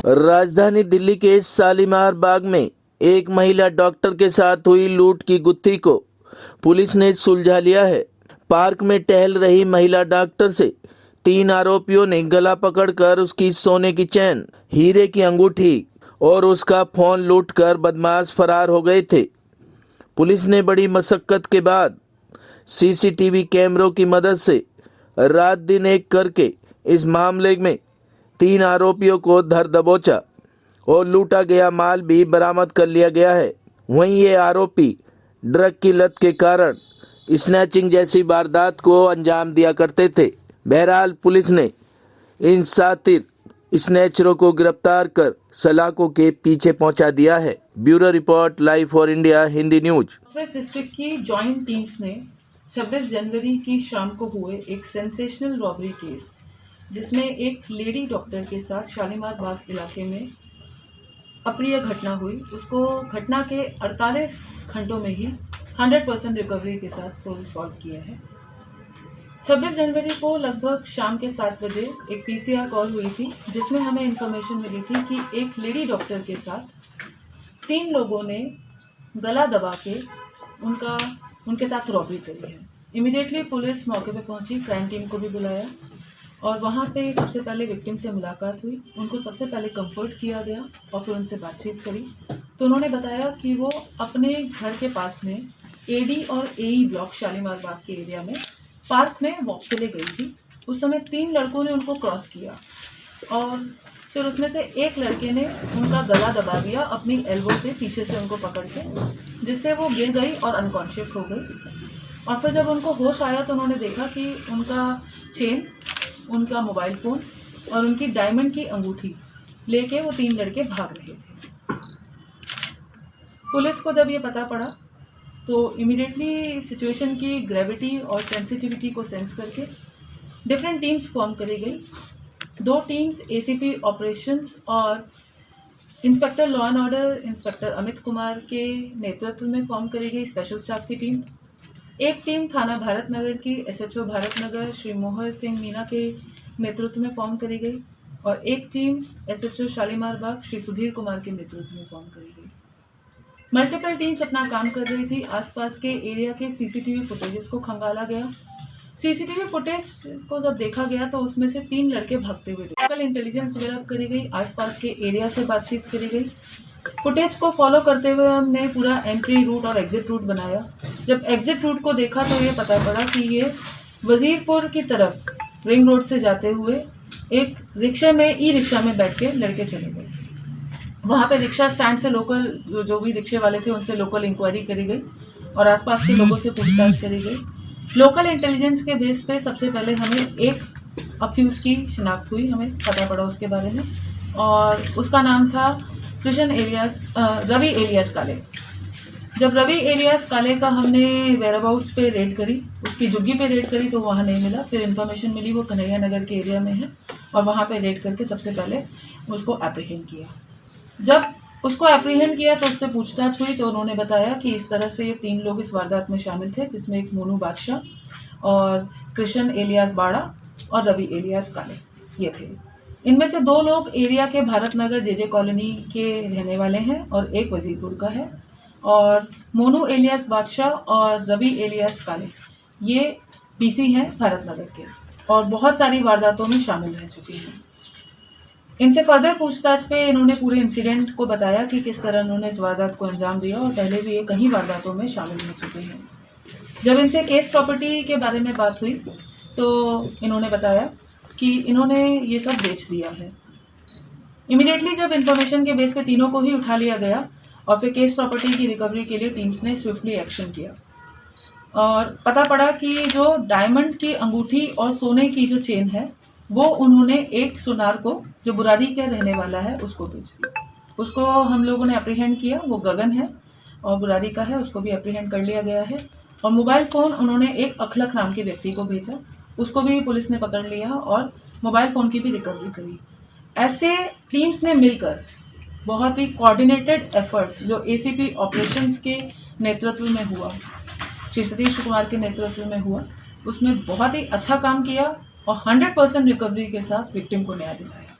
राजधानी दिल्ली के शालीमार बाग में एक महिला डॉक्टर के साथ हुई लूट की गुत्थी को पुलिस ने सुलझा लिया है। पार्क में टहल रही महिला डॉक्टर से 3 आरोपियों ने गला पकड़कर उसकी सोने की चेन, हीरे की अंगूठी और उसका फोन लूटकर बदमाश फरार हो गए थे। पुलिस ने बड़ी मशक्कत के बाद सीसीटीवी कैमरों की मदद से रात दिन एक करके इस मामले में 3 आरोपियों को धर दबोचा और लूटा गया माल भी बरामद कर लिया गया है। वहीं ये आरोपी ड्रग की लत के कारण स्नैचिंग जैसी वारदात को अंजाम दिया करते थे। बहरहाल पुलिस ने इन शातिर स्नैचरों को गिरफ्तार कर सलाखों के पीछे पहुंचा दिया है। Bureau report, live for India Hindi news. District की जॉइंट टीम्स ने 26 जनवरी की शाम को हुए एक सेंसेशनल रॉबरी केस, जिसमें एक लेडी डॉक्टर के साथ शालीमार बाग इलाके में अप्रिय घटना हुई, उसको घटना के 48 घंटों में ही 100% रिकवरी के साथ सॉल्व किया है। 26 जनवरी को लगभग शाम के 7 बजे एक पीसीआर कॉल हुई थी, जिसमें हमें इंफॉर्मेशन मिली थी कि एक लेडी डॉक्टर के साथ 3 लोगों ने गला दबा के उनके साथ रॉबरी करी है। इमीडिएटली पुलिस मौके पे पहुंची, क्राइम टीम को भी बुलाया और वहाँ पे सबसे पहले विक्टिम से मुलाकात हुई। उनको सबसे पहले कंफर्ट किया गया और फिर उनसे बातचीत करी तो उन्होंने बताया कि वो अपने घर के पास में एडी और एई ब्लॉक शालीमार बाग के एरिया में पार्क में वॉक के लिए गई थी। उस समय 3 लड़कों ने उनको क्रॉस किया और फिर उसमें से एक लड़के ने उनका गला दबा दिया अपनी एल्बो से, पीछे से उनको पकड़ के, जिससे वो गिर गई और अनकॉन्शियस हो गई। और फिर जब उनको होश आया तो उन्होंने देखा कि उनका चेन, उनका मोबाइल फ़ोन और उनकी डायमंड की अंगूठी लेके वो 3 लड़के भाग रहे थे। पुलिस को जब ये पता पड़ा तो इमीडिएटली सिचुएशन की ग्रेविटी और सेंसिटिविटी को सेंस करके डिफरेंट टीम्स फॉर्म करी गई। 2 टीम्स एसीपी ऑपरेशंस और inspector law and order inspector Amit Kumar के नेतृत्व में फॉर्म करी गई स्पेशल स्टाफ की टीम। एक टीम थाना भारत नगर की एसएचओ भारत नगर श्री मोहर सिंह मीना के नेतृत्व में फॉर्म करी गई और एक टीम एसएचओ शालीमार बाग श्री सुधीर कुमार के नेतृत्व में फॉर्म करी गई। मल्टीपल टीम्स अपना काम कर रही थी। आसपास के एरिया के सीसीटीवी फुटेजेस को खंगाला गया। सीसीटीवी फुटेज को जब देखा गया तो उसमें से 3 लड़के भागते हुए लोकल इंटेलिजेंस डेवलप करी गई, आसपास के एरिया से बातचीत करी गई। फुटेज को फॉलो करते हुए हमने पूरा एंट्री रूट और एग्जिट रूट बनाया। जब एग्जिट रूट को देखा तो ये पता पड़ा कि ये वजीरपुर की तरफ रिंग रोड से जाते हुए एक रिक्शा में ई रिक्शा में बैठ के लड़के चले गए। वहाँ पे रिक्शा स्टैंड से लोकल जो भी रिक्शे वाले थे उनसे लोकल इंक्वायरी करी गई और आसपास के लोगों से पूछताछ करी गई। लोकल इंटेलिजेंस के बेस पे सबसे पहले हमें एक अक्यूज की शिनाख्त हुई, हमें पता पड़ा उसके बारे में, और उसका नाम था रवि एलियास काले। जब रवि एलियास काले का हमने वेयरअबाउट्स पे रेड करी, उसकी झुग्गी पे रेड करी तो वहाँ नहीं मिला। फिर इन्फॉर्मेशन मिली वो कन्हैया नगर के एरिया में है और वहाँ पे रेड करके सबसे पहले उसको एप्रीहेंड किया। जब उसको एप्रीहेंड किया तो उससे पूछताछ हुई तो उन्होंने बताया कि इस तरह से ये 3 लोग इस वारदात में शामिल थे, जिसमें एक मोनू बादशाह और कृष्ण एलियास बाड़ा और रवि एलियास काले ये थे। इनमें से 2 लोग एरिया के भारत नगर जेजे कॉलोनी के रहने वाले हैं और एक वजीरपुर का है, और मोनू एलियास बादशाह और रवि एलियास काले ये पीसी हैं भारत नगर के और बहुत सारी वारदातों में शामिल रह चुके हैं। इनसे फर्दर पूछताछ पे इन्होंने पूरे इंसिडेंट को बताया कि किस तरह इन्होंने इस वारदात को अंजाम दिया और पहले भी ये कई वारदातों में शामिल हो चुके हैं। जब इनसे केस प्रॉपर्टी के बारे में बात हुई तो इन्होंने बताया कि इन्होंने ये सब बेच दिया है। इमीडिएटली जब इन्फॉर्मेशन के बेस पे तीनों को ही उठा लिया गया और फिर केस प्रॉपर्टी की रिकवरी के लिए टीम्स ने स्विफ्टली एक्शन किया और पता पड़ा कि जो डायमंड की अंगूठी और सोने की जो चेन है वो उन्होंने एक सुनार को, जो बुराड़ी का रहने वाला है, उसको बेच दिया। उसको हम लोगों ने अप्रीहेंड किया, वो गगन है और बुराड़ी का है, उसको भी अप्रीहेंड कर लिया गया है। और मोबाइल फ़ोन उन्होंने एक अखलक नाम के व्यक्ति को भेजा, उसको भी पुलिस ने पकड़ लिया और मोबाइल फ़ोन की भी रिकवरी करी। ऐसे टीम्स ने मिलकर बहुत ही कोऑर्डिनेटेड एफर्ट जो एसीपी ऑपरेशंस के नेतृत्व में हुआ, श्री सतीश कुमार के नेतृत्व में हुआ, उसमें बहुत ही अच्छा काम किया और 100% रिकवरी के साथ विक्टिम को न्याय दिलाया।